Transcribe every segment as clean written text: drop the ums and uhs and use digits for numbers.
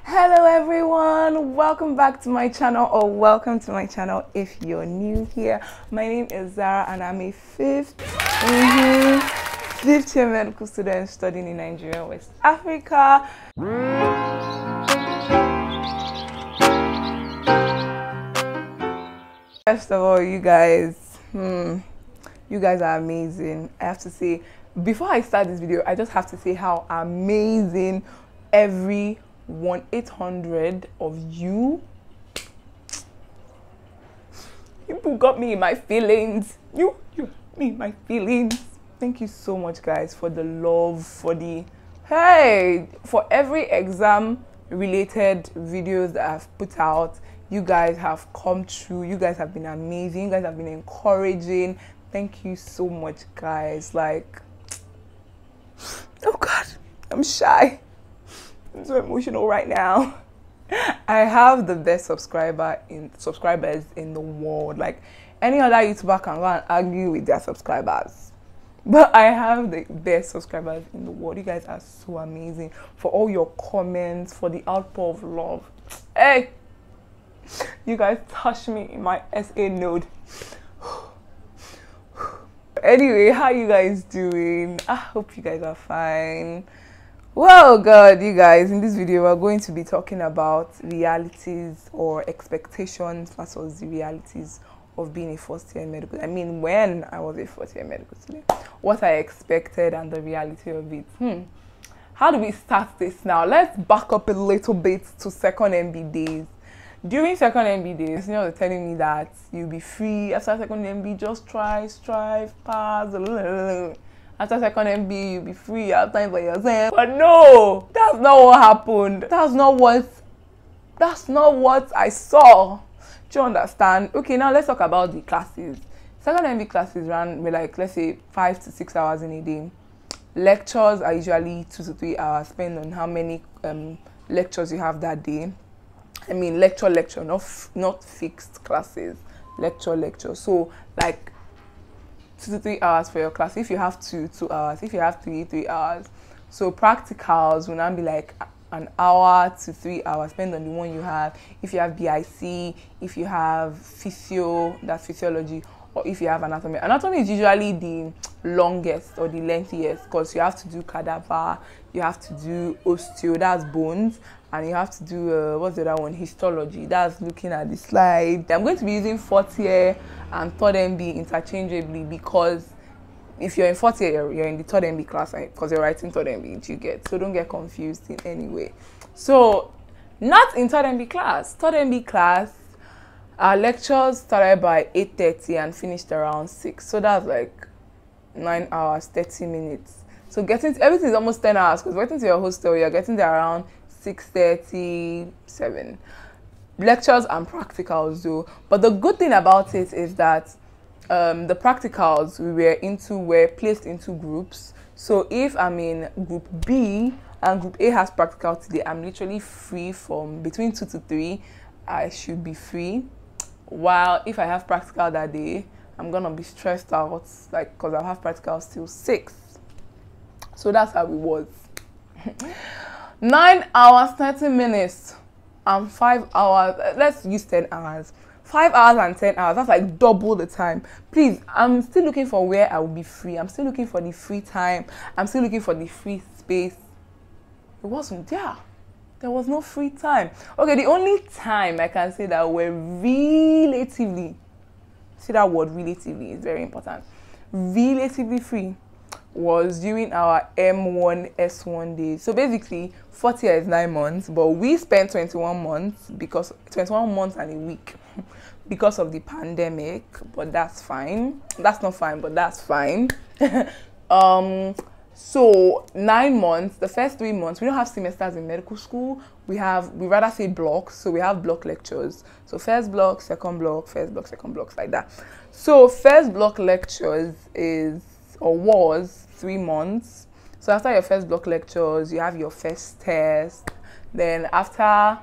Hello everyone, welcome back to my channel, or welcome to my channel if you're new here. My name is Zara and I'm a fifth year medical student studying in Nigeria, West Africa. First of all, you guys are amazing. I have to say, before I start this video, I just have to say how amazing every 1-800 of you people got me in my feelings. You got me in my feelings. Thank you so much, guys, for the love, for every exam related videos that I've put out. You guys have come true. You guys have been amazing. You guys have been encouraging. Thank you so much, guys. Like, oh god, I'm shy. I'm so emotional right now. I have the best subscribers in the world. Like, any other YouTuber can go and argue with their subscribers, but I have the best subscribers in the world. You guys are so amazing, for all your comments, for the outpour of love. Hey, you guys touch me in my SA node. Anyway, how you guys doing? I hope you guys are fine. Well, God, you guys, in this video we're going to be talking about realities or expectations versus the realities of being a first year medical. I mean, when I was a first year medical student, what I expected and the reality of it. How do we start this now? Let's back up a little bit to second MB days. During second MB days, they're telling me that you'll be free after second MB. Just try, strive, pass. After second MB, you'll be free. You have time for yourself. But no, that's not what happened. That's not what I saw. Do you understand? Okay, now let's talk about the classes. Second MB classes run with, like, let's say 5 to 6 hours in a day. Lectures are usually 2 to 3 hours, depending on how many lectures you have that day. I mean, lecture, not fixed classes. Lecture. So, like, 2 to 3 hours for your class. If you have 2 hours. If you have 3 hours. So practicals will now be like an hour to 3 hours, depending on the one you have. If you have BIC, if you have physio, that's physiology, or if you have anatomy. Anatomy is usually the longest or the lengthiest, because you have to do cadaver, you have to do osteo, that's bones, and you have to do what's the other one, histology, that's looking at the slide. I'm going to be using 4th year and 3rd MB interchangeably, because if you're in 4th year, you're in the 3rd MB class, because you're writing 3rd MB, you get, so don't get confused in any way. So not in 3rd MB class. 3rd MB class, our lectures started by 8:30 and finished around 6, so that's like 9 hours 30 minutes. So everything is almost 10 hours, because getting to your hostel, you're getting there around 6:30, 7. Lectures and practicals though. But the good thing about it is that the practicals were placed into groups. So if I'm in group B and group A has practical today, I'm literally free from between 2 to 3. I should be free. While if I have practical that day, I'm gonna be stressed out, like, because I'll have practicals till 6. So that's how it was. 9 hours 30 minutes and 5 hours. Let's use 10 hours. 5 hours and 10 hours. That's like double the time. Please, I'm still looking for where I will be free. I'm still looking for the free time. I'm still looking for the free space. It wasn't there. There was no free time. Okay, the only time I can say that we're relatively, see that word relatively is very important, relatively free, was during our M1 S1 days. So basically 4th year is 9 months, but we spent 21 months, because 21 months and a week because of the pandemic, but that's fine. That's not fine, but that's fine. So 9 months, the first 3 months, we don't have semesters in medical school. We rather say blocks. So we have block lectures. So first block, second block, first block, second block, like that. So first block lectures was 3 months. So after your first block lectures, you have your first test. Then after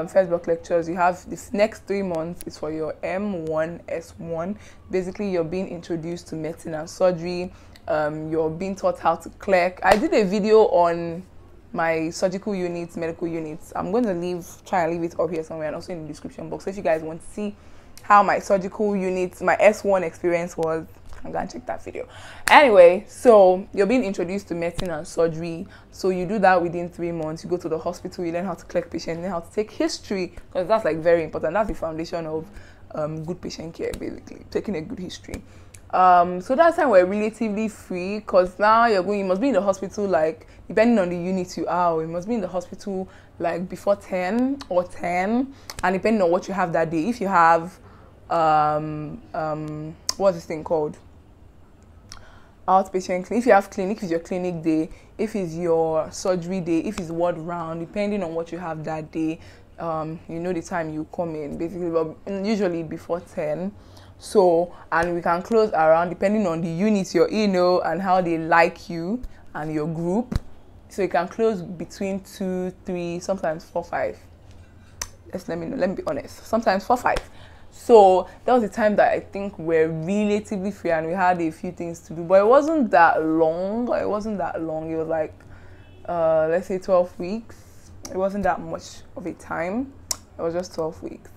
first block lectures, you have this next 3 months is for your M1 S1. Basically, you're being introduced to medicine and surgery. You're being taught how to clerk. I did a video on my surgical units, medical units. I'm going to try and leave it up here somewhere and also in the description box. So if you guys want to see how my surgical units, my S1 experience was, I'm going to check that video. Anyway, so you're being introduced to medicine and surgery. So you do that within 3 months. You go to the hospital, you learn how to collect patients, learn how to take history, because that's like very important. That's the foundation of good patient care, basically, taking a good history. So that time we're relatively free, because now you must be in the hospital, like, depending on the unit you are, or you must be in the hospital like before 10 or 10, and depending on what you have that day. If you have what's this thing called, outpatient clinic, if you have clinic, if it's your clinic day, if it's your surgery day, if it's ward round, depending on what you have that day, you know the time you come in, basically, but usually before 10. So, and we can close around depending on the unit you're in, and how they like you and your group. So you can close between 2, 3, sometimes 4, 5. Let me be honest, sometimes 4, 5. So that was the time that I think we're relatively free and we had a few things to do, but it wasn't that long. It was like let's say 12 weeks. It wasn't that much of a time. It was just 12 weeks.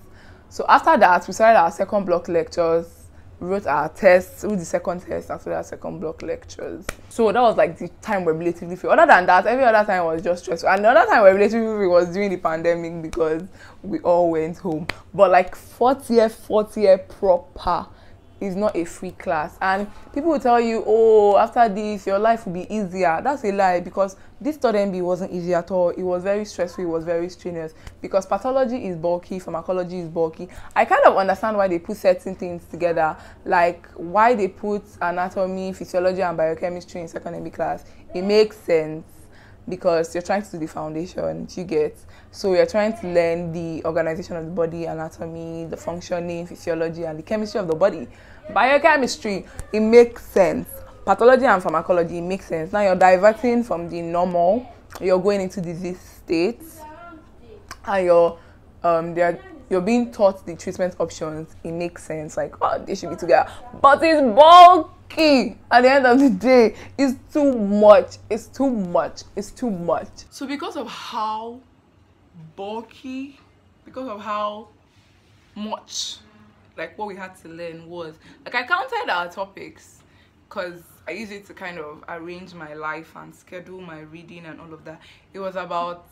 So after that, we started our second block lectures, wrote our tests, wrote the second test after our second block lectures. So that was like the time we're relatively free. Other than that, every other time was just stressful. And the other time we're relatively free was during the pandemic, because we all went home. But like fourth year proper is not a free class. And people will tell you, oh, after this, your life will be easier. That's a lie, because this third MB wasn't easy at all. It was very stressful. It was very strenuous, because pathology is bulky, pharmacology is bulky. I kind of understand why they put certain things together, like why they put anatomy, physiology, and biochemistry in second MB class. It makes sense, because you're trying to do the foundation, you get. So you're trying to learn the organization of the body, anatomy, the functioning, physiology, and the chemistry of the body. Biochemistry, it makes sense. Pathology and pharmacology, it makes sense. Now you're diverting from the normal, you're going into disease states, and you're being taught the treatment options. It makes sense, like, oh, they should be together. But it's bulky. At the end of the day, it's too much. It's too much. It's too much. So because of how bulky, because of how much, like, what we had to learn was, like, I counted our topics, because I use it to kind of arrange my life and schedule my reading and all of that. It was about,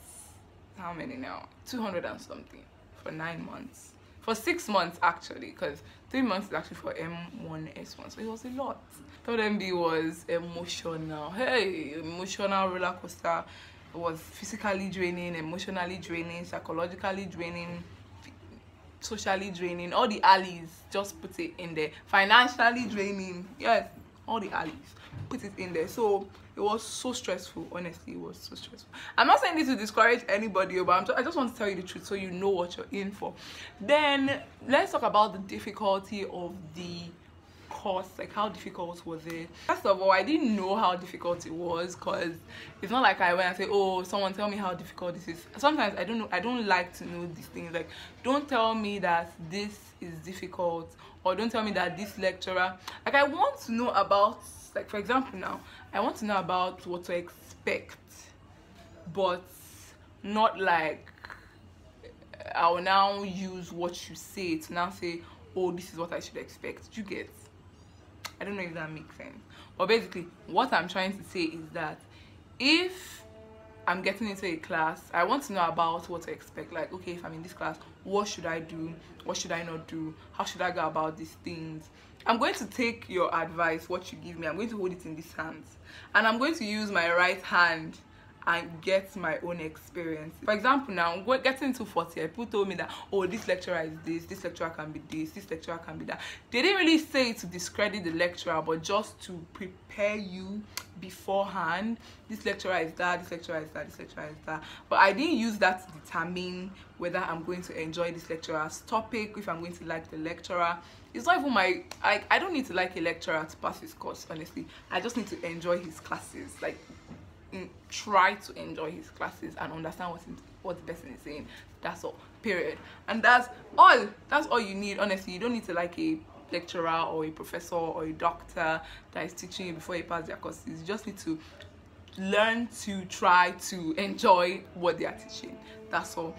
how many now? 200 and something for 9 months. For 6 months, actually, because 3 months is actually for M1, S1. So it was a lot. Third MB was emotional. Hey, emotional roller coaster. It was physically draining, emotionally draining, psychologically draining, socially draining. All the alleys, just put it in there. Financially draining. Yes, all the alleys, put it in there. So it was so stressful. Honestly, it was so stressful. I'm not saying this to discourage anybody, but I just want to tell you the truth so you know what you're in for. Then let's talk about the difficulty of the course. Like, how difficult was it? First of all, I didn't know how difficult it was, because it's not like I went and say, oh, someone tell me how difficult this is. Sometimes I don't know. I don't like to know these things. Like, don't tell me that this is difficult, or don't tell me that this lecturer, like, I want to know about, like, for example, now I want to know about what to expect, but not like I'll now use what you say to now say, oh, this is what I should expect. You get? I don't know if that makes sense. But basically, what I'm trying to say is that if I'm getting into a class, I want to know about what to expect. Like, okay, if I'm in this class, what should I do? What should I not do? How should I go about these things? I'm going to take your advice, what you give me. I'm going to hold it in these hands, and I'm going to use my right hand and get my own experience. For example, now getting into 4th year, people told me that, oh, this lecturer is this lecturer can be this lecturer can be that. They didn't really say it to discredit the lecturer, but just to prepare you beforehand. This lecturer is that, this lecturer is that, this lecturer is that. But I didn't use that to determine whether I'm going to enjoy this lecturer's topic, if I'm going to like the lecturer. It's not even my, I don't need to like a lecturer to pass his course, honestly. I just need to enjoy his classes. Like, try to enjoy his classes and understand what the person is saying. That's all, period. And that's all you need. Honestly, you don't need to like a lecturer or a professor or a doctor that is teaching you before you pass their courses. You just need to learn to try to enjoy what they are teaching. That's all.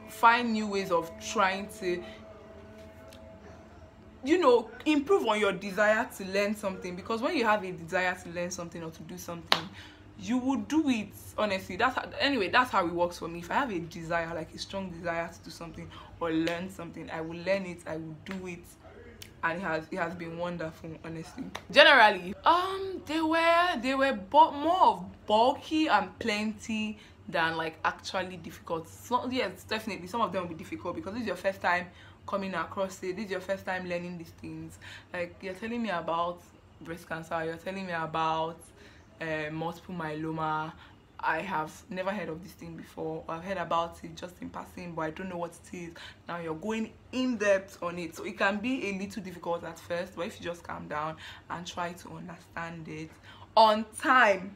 Find new ways of trying to, you know, improve on your desire to learn something, because when you have a desire to learn something or to do something, you will do it. Honestly, that's how it works for me. If I have a desire, like a strong desire to do something or learn something, I will learn it, I will do it, and it has been wonderful, honestly. Generally, they were more of bulky and plenty than like actually difficult. So yes, definitely some of them will be difficult because this is your first time coming across it. This is your first time learning these things. Like, you're telling me about breast cancer, you're telling me about multiple myeloma. I have never heard of this thing before. I've heard about it just in passing, but I don't know what it is. Now you're going in depth on it, so it can be a little difficult at first, but if you just calm down and try to understand it on time.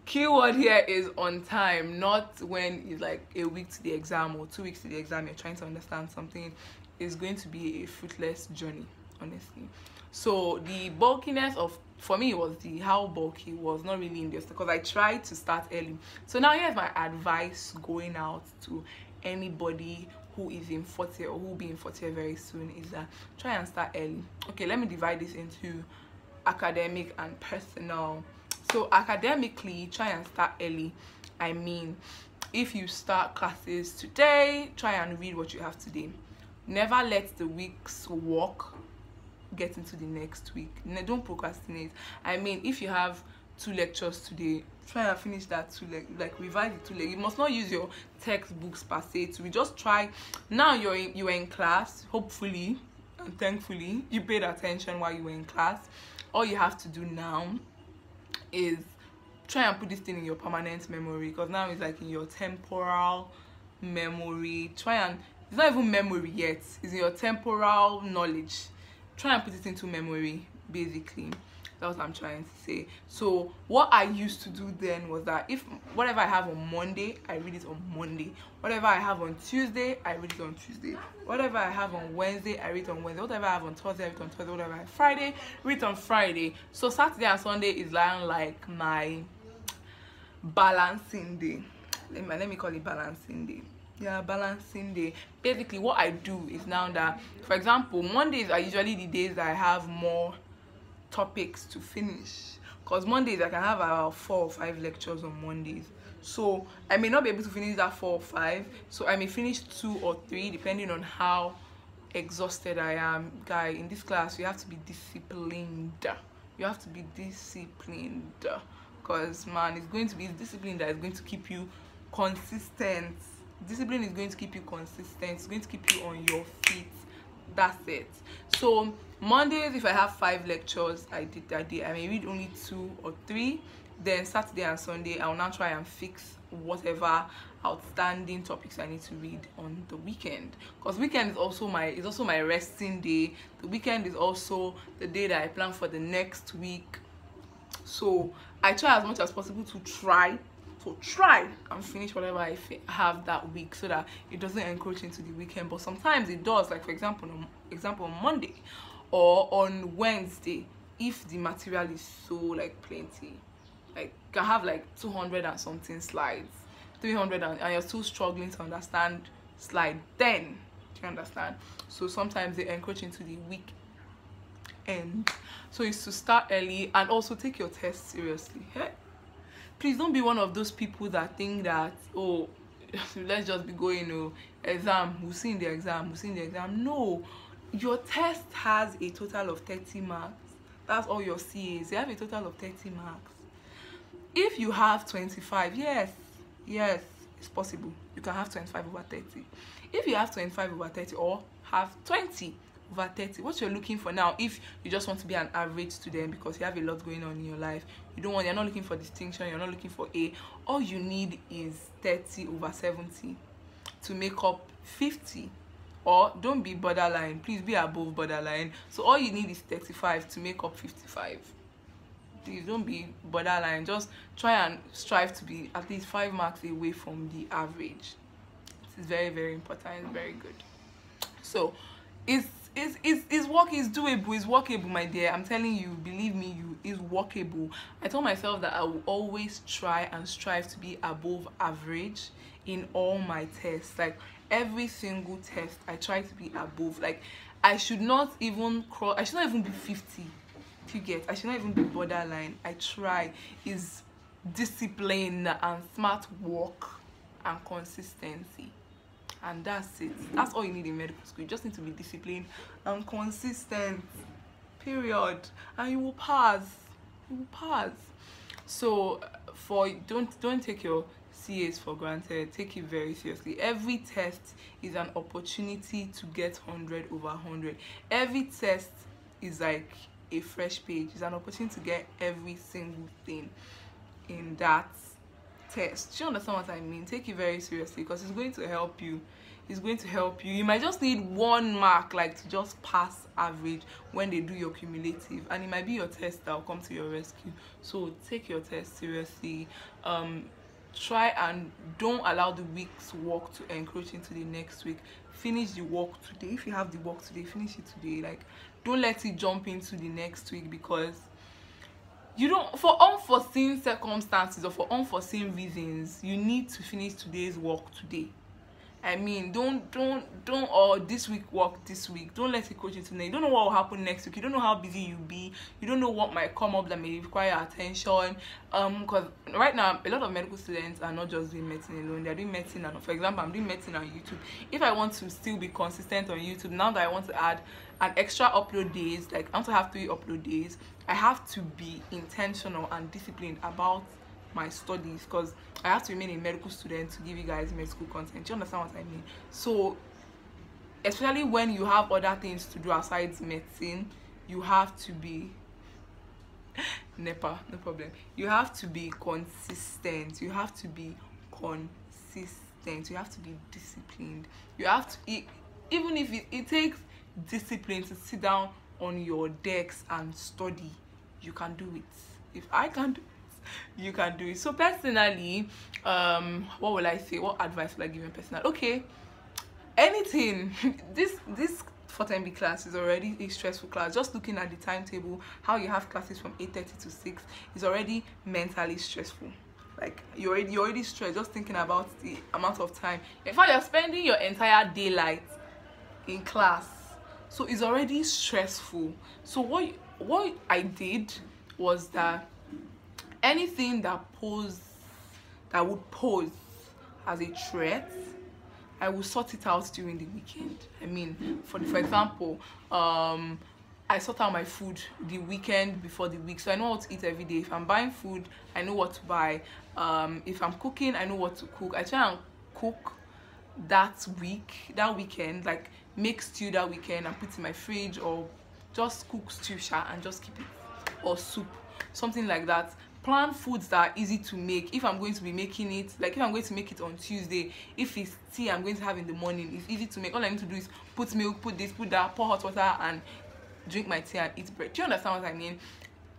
Keyword here is on time, not when it's like a week to the exam or 2 weeks to the exam, you're trying to understand something. Is going to be a fruitless journey, honestly. So the bulkiness of, for me, it was how bulky was not really in this, because I tried to start early. So now here's my advice going out to anybody who is in 40 or who will be in 40 very soon, is that try and start early. Okay, let me divide this into academic and personal. So academically, try and start early. I mean, if you start classes today, try and read what you have today. Never let the week's work get into the next week. Don't procrastinate. I mean, if you have 2 lectures today, try and finish that 2 like revise the 2 lectures. You must not use your textbooks per se to just try. Now you were in class, hopefully and thankfully you paid attention while you were in class. All you have to do now is try and put this thing in your permanent memory, because now it's like in your temporal memory. Try and, it's not even memory yet, it's in your temporal knowledge. Try and put it into memory, basically. That's what I'm trying to say. So what I used to do then was that if whatever I have on Monday, I read it on Monday. Whatever I have on Tuesday, I read it on Tuesday. Whatever I have on Wednesday, I read it on Wednesday. Whatever I have on Thursday, I read it on Thursday. Whatever I have Friday, read it on Friday. So Saturday and Sunday is like my balancing day. Let me call it balancing day. Yeah, balancing day. Basically what I do is now that, for example, Mondays are usually the days that I have more topics to finish, because Mondays I can have about 4 or 5 lectures on Mondays. So I may not be able to finish that 4 or 5, so I may finish 2 or 3 depending on how exhausted I am. Guy, in this class you have to be disciplined. You have to be disciplined, because man, it's going to be discipline that is going to keep you consistent. Discipline is going to keep you consistent. It's going to keep you on your feet. That's it. So Mondays, if I have 5 lectures, I may read only 2 or 3. Then Saturday and Sunday, I will now try and fix whatever outstanding topics I need to read on the weekend, because weekend is also my resting day. The weekend is also the day that I plan for the next week. So I try as much as possible to try and finish whatever I have that week, so that it doesn't encroach into the weekend. But sometimes it does. Like, for example, on Monday or on Wednesday, if the material is so like plenty, like you can have like 200 and something slides, 300, and you're still struggling to understand slide 10. Do you understand? So sometimes they encroach into the weekend. So it's to start early and also take your test seriously. Hey? Please don't be one of those people that think that, oh, let's just be going, oh, exam, we'll see in the exam, No, your test has a total of 30 marks. That's all your CAs. You have a total of 30 marks. If you have 25, yes, it's possible. You can have 25 over 30. If you have 25 over 30 or have 20 over 30, what you're looking for now, if you just want to be an average student because you have a lot going on in your life, you're not looking for distinction, you're not looking for A, all you need is 30 over 70 to make up 50. Or don't be borderline, please be above borderline. So all you need is 35 to make up 55. Please don't be borderline, just try and strive to be at least 5 marks away from the average. This is very, very important, very good. So it's It's work is doable, it's workable, my dear. I'm telling you, believe me, it's workable. I told myself that I will always try and strive to be above average in all my tests. Like every single test I try to be above. Like I should not even be 50. If you get, I should not even be borderline. I try. Is discipline and smart work and consistency. And that's it. That's all you need in medical school. You just need to be disciplined and consistent. Period. And you will pass. You will pass. So don't take your CAs for granted. Take it very seriously. Every test is an opportunity to get 100 over 100. Every test is like a fresh page. It's an opportunity to get every single thing in that test. Do you understand what I mean? Take it very seriously because it's going to help you. It's going to help you. You might just need 1 mark, like to just pass average when they do your cumulative, and it might be your test that will come to your rescue. So take your test seriously. Try and don't allow the week's work to encroach into the next week. Finish the work today. If you have the work today, finish it today. Like don't let it jump into the next week, because you don't, for unforeseen circumstances or for unforeseen reasons, you need to finish today's work today. I mean, don't or this week work this week. Don't let it coach into next. You don't know what will happen next week. You don't know how busy you'll be. You don't know what might come up that may require attention. Because right now a lot of medical students are not just doing medicine alone. They're doing medicine, and for example, I'm doing medicine on YouTube. If I want to still be consistent on YouTube, now that I want to add an extra upload days, like I want to have 3 upload days, I have to be intentional and disciplined about my studies, because I have to remain a medical student to give you guys medical content. Do you understand what I mean? So especially when you have other things to do aside medicine, you have to be NEPA, no problem. You have to be consistent. You have to be consistent. You have to be disciplined. You have to, even if it takes discipline to sit down on your decks and study, you can do it. If I can do it, you can do it. So personally, what will I say? What advice will I give you personally? Okay, anything. this 410B class is already a stressful class. Just looking at the timetable, how you have classes from 8:30 to 6 is already mentally stressful. Like you're already stressed just thinking about the amount of time. In fact, you're spending your entire daylight in class, so it's already stressful. So what I did was that anything that would pose as a threat, I will sort it out during the weekend. I mean, for example, I sort out my food the weekend before the week, so I know what to eat every day. If I'm buying food, I know what to buy. If I'm cooking, I know what to cook. I try and cook that weekend, like make stew that weekend and put it in my fridge, or just cook stew and just keep it, or soup, something like that. Plan foods that are easy to make. If I'm going to be making it, like if I'm going to make it on Tuesday, if it's tea I'm going to have in the morning, it's easy to make. All I need to do is put milk, put this, put that, pour hot water, and drink my tea and eat bread. Do you understand what I mean?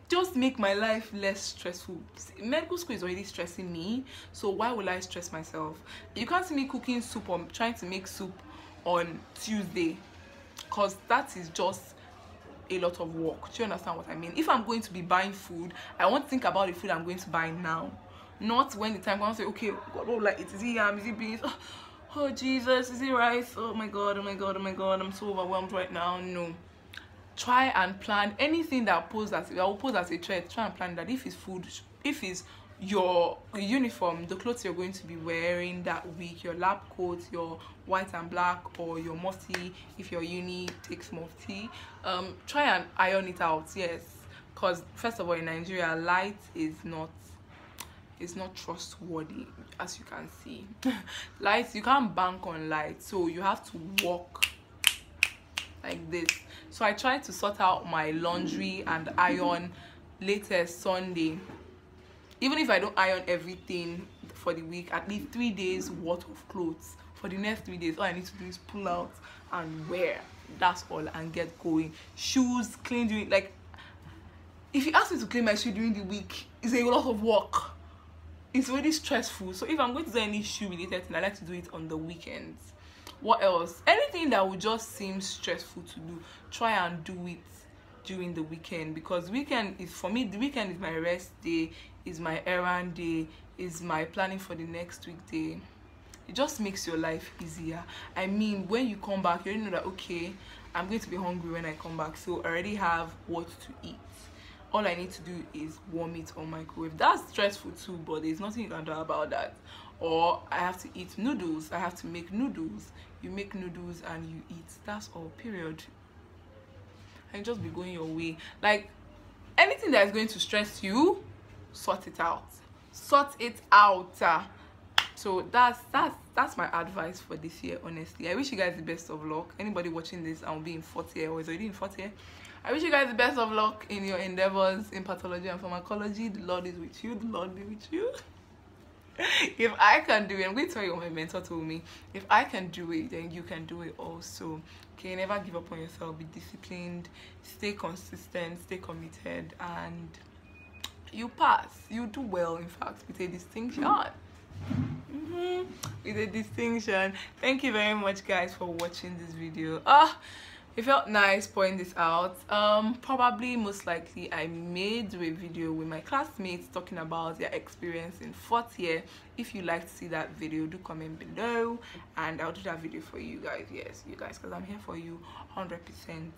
Just make my life less stressful. Medical school is already stressing me, so why will I stress myself? You can't see me cooking soup or trying to make soup on Tuesday, because that is just a lot of work. Do you understand what I mean? If I'm going to be buying food, I want to think about the food I'm going to buy now, not when the time comes. Say, okay, God, oh, like is it yam, is it beans, oh Jesus, is it rice, oh my god, oh my god, oh my god, I'm so overwhelmed right now. No, try and plan anything that will pose as a threat. Try and plan that. If it's food, if it's your uniform, the clothes you're going to be wearing that week, your lab coat, your white and black, or your mufti, if your uni takes mufti, try and iron it out. Yes, because first of all, in Nigeria, light is not trustworthy, as you can see. Light, you can't bank on light, so you have to walk like this. So I try to sort out my laundry and iron latest Sunday. Even if I don't iron everything for the week, at least 3 days worth of clothes for the next 3 days. All I need to do is pull out and wear. That's all, and get going. Shoes, clean during, like, if you ask me to clean my shoe during the week, it's a lot of work. It's really stressful. So if I'm going to do any shoe related thing, I like to do it on the weekends. What else? Anything that would just seem stressful to do, try and do it during the weekend, because weekend is, for me, the weekend is my rest day, is my errand day, is my planning for the next week day. It just makes your life easier. I mean, when you come back, you already know that, okay, I'm going to be hungry when I come back, so I already have what to eat. All I need to do is warm it on microwave. That's stressful too, but there's nothing you can do about that. Or I have to eat noodles, I have to make noodles. You make noodles and you eat. That's all, period. And just be going your way. Like, anything that is going to stress you, sort it out. Sort it out. So that's my advice for this year, honestly. I wish you guys the best of luck. Anybody watching this and will be in fourth year or is already in fourth year, I wish you guys the best of luck in your endeavors in pathology and pharmacology. The Lord is with you. The Lord be with you. If I can do it, I'm going to tell you what my mentor told me. If I can do it, then you can do it also. Okay, never give up on yourself. Be disciplined, stay consistent, stay committed, and you pass. You do well, in fact, with a distinction. With a distinction. Thank you very much, guys, for watching this video. It felt nice pointing this out. Probably, most likely, I may do a video with my classmates talking about their experience in fourth year. If you like to see that video, do comment below and I'll do that video for you guys. Yes, you guys, because I'm here for you 100%.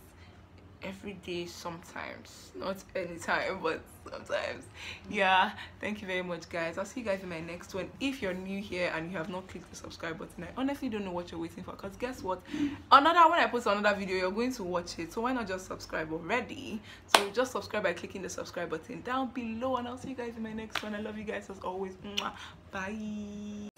Every day, sometimes, not anytime, but sometimes. Yeah, thank you very much, guys. I'll see you guys in my next one. If you're new here and you have not clicked the subscribe button, I honestly don't know what you're waiting for, because guess what, when I post another video, you're going to watch it. So why not just subscribe already? So just subscribe by clicking the subscribe button down below, and I'll see you guys in my next one. I love you guys as always. Bye.